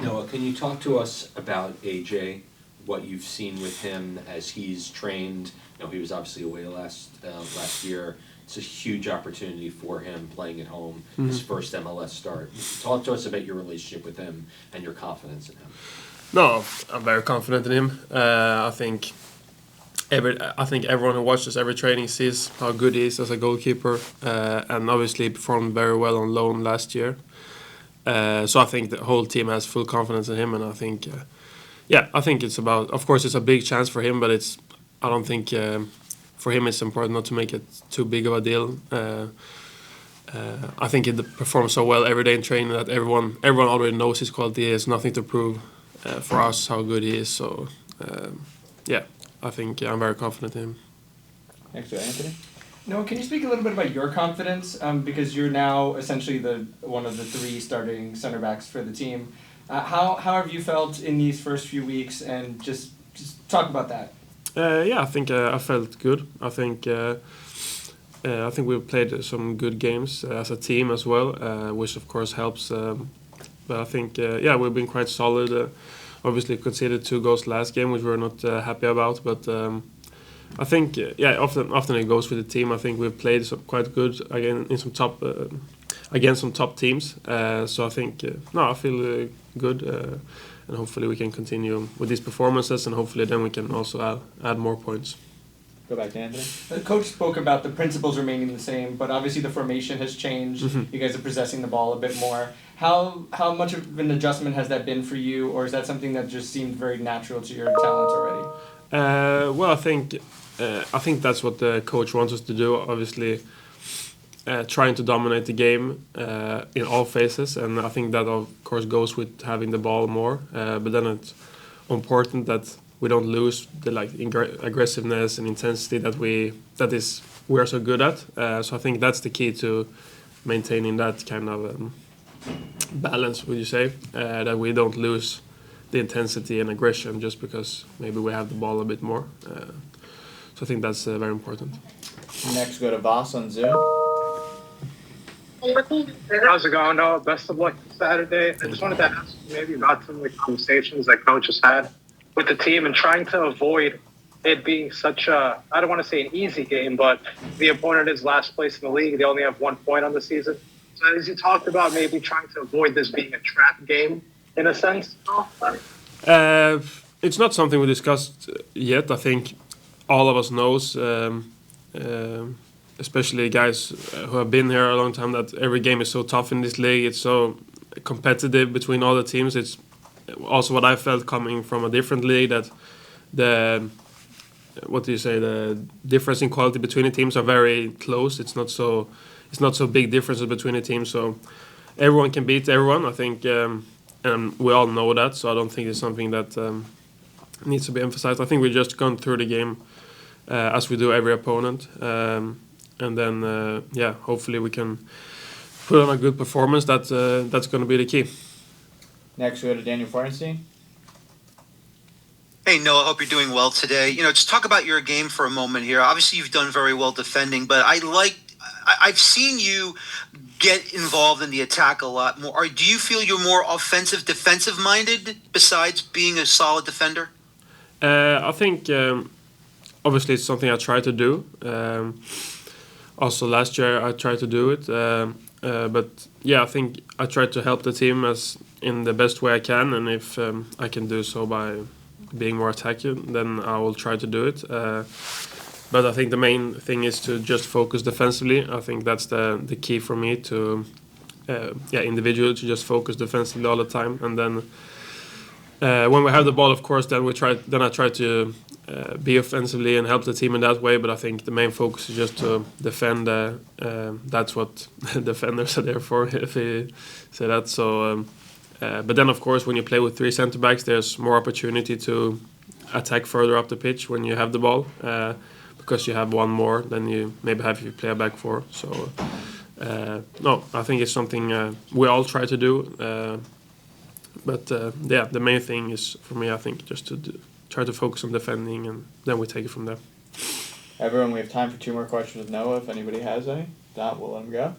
Noah, can you talk to us about AJ, what you've seen with him as he's trained? He was obviously away last year. It's a huge opportunity for him playing at home, his first MLS start. Talk to us about your relationship with him and your confidence in him. No, I'm very confident in him. I think everyone who watches every training sees how good he is as a goalkeeper, and obviously performed very well on loan last year. So I think the whole team has full confidence in him, and I think, I think it's about. Of course, it's a big chance for him, but I don't think for him it's important not to make it too big of a deal. I think he performs so well every day in training that everyone already knows his quality. There's nothing to prove for us how good he is. So I think I'm very confident in him. Next to Anthony. Noah, can you speak a little bit about your confidence? Because you're now essentially one of the 3 starting center backs for the team. How have you felt in these first few weeks? And just talk about that. I think I felt good. I think we've played some good games as a team as well, which of course helps. But I think we've been quite solid. Obviously conceded 2 goals last game, which we're not happy about. But I think often it goes with the team. I think we've played quite good again in some top against some top teams. So I think I feel good, and hopefully we can continue with these performances, and hopefully then we can also add more points. Go back to Anthony. The coach spoke about the principles remaining the same, but obviously the formation has changed. You guys are possessing the ball a bit more. How much of an adjustment has that been for you, or is that something that just seemed very natural to your talent already? Well, I think that's what the coach wants us to do. Obviously, trying to dominate the game in all phases, and I think that of course goes with having the ball more. But then it's important that we don't lose the aggressiveness and intensity that we are so good at. So I think that's the key to maintaining that kind of balance. Would you say that we don't lose the intensity and aggression just because maybe we have the ball a bit more? So I think that's very important. Next, go to Voss on Zoom. How's it going, Noah? Best of luck Saturday. I just wanted to ask you maybe about some of the conversations that coach has had with the team and trying to avoid it being such a, I don't want to say an easy game, but the opponent is last place in the league. They only have 1 point on the season. So as you talked about maybe trying to avoid this being a trap game in a sense? It's not something we discussed yet. I think all of us knows, especially guys who have been here a long time, that every game is so tough in this league. It's so competitive between all the teams. It's also what I felt coming from a different league, that the difference in quality between the teams are very close. It's not so big differences between the teams. So everyone can beat everyone, I think, and we all know that. So I don't think it's something that needs to be emphasized. I think we've just gone through the game as we do every opponent, and then hopefully we can put on a good performance. That's going to be the key. Next, we go to Daniel Farnstein. Hey, Noah, I hope you're doing well today. Just talk about your game for a moment here. Obviously, you've done very well defending, but I've seen you get involved in the attack a lot more. Or do you feel you're more offensive, defensive-minded besides being a solid defender? I think, obviously, it's something I try to do. Also, last year, I tried to do it. But I think I try to help the team in the best way I can, and if I can do so by being more attacking, then I will try to do it. But I think the main thing is to just focus defensively. I think that's the key for me to, individually, to just focus defensively all the time. And then when we have the ball, of course, then I try to be offensively and help the team in that way. But I think the main focus is just to defend. That's what defenders are there for, if you say that. So, but then, of course, when you play with 3 centre backs, there's more opportunity to attack further up the pitch when you have the ball, because you have one more than you maybe have if you play a back 4. So, I think it's something we all try to do. But the main thing is for me, I think, just to try to focus on defending, and then we take it from there. Everyone, we have time for 2 more questions with Noah, if anybody has any. If not, we'll let him go.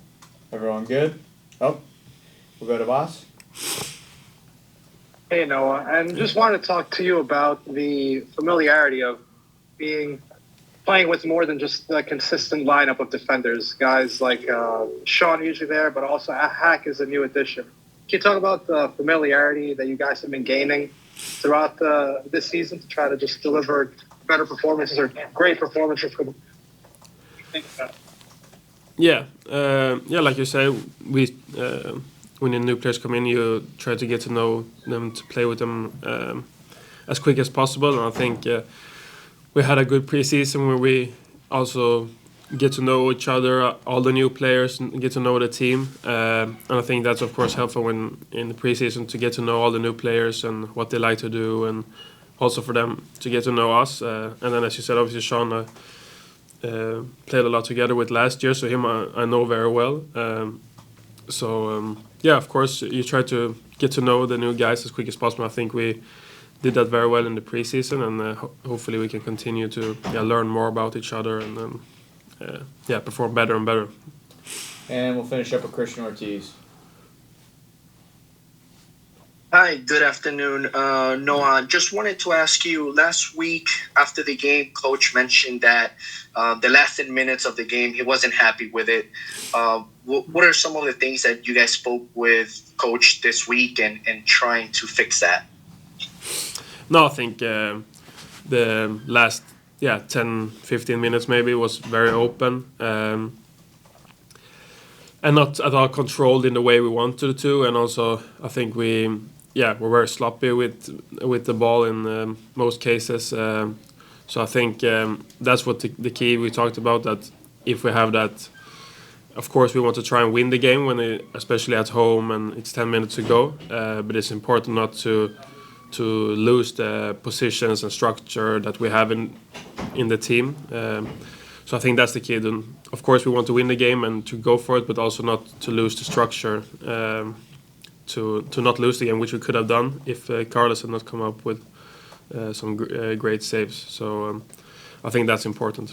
Everyone good? Oh, we'll go to Voss. Hey Noah, and just wanted to talk to you about the familiarity of playing with more than just the consistent lineup of defenders. Guys like Sean usually there, but also Hack is a new addition. Can you talk about the familiarity that you guys have been gaining throughout this season to try to just deliver better performances or great performances for the Yeah, yeah, like you say, when the new players come in, you try to get to know them, to play with them as quick as possible. And I think we had a good preseason where we also get to know each other, all the new players, and get to know the team. And I think that's of course helpful when in the preseason to get to know all the new players and what they like to do, and also for them to get to know us. And then, as you said, obviously Sean. Played a lot together with last year, so him I know very well. Yeah, of course, you try to get to know the new guys as quick as possible. I think we did that very well in the preseason, and hopefully we can continue to learn more about each other and perform better and better. And we'll finish up with Christian Ortiz. Hi, good afternoon. Noah, just wanted to ask you, last week after the game, Coach mentioned that the last 10 minutes of the game, he wasn't happy with it. What are some of the things that you guys spoke with Coach this week and trying to fix that? No, I think the last 10, 15 minutes maybe was very open. And not at all controlled in the way we wanted to, and also I think we're very sloppy with the ball in most cases. So I think that's what the key we talked about. That if we have that, of course we want to try and win the game especially at home and it's 10 minutes to go. But it's important not to lose the positions and structure that we have in the team. So I think that's the key. Then, of course, we want to win the game and to go for it, but also not to lose the structure. To not lose the game, which we could have done if Carlos had not come up with some great saves. So I think that's important.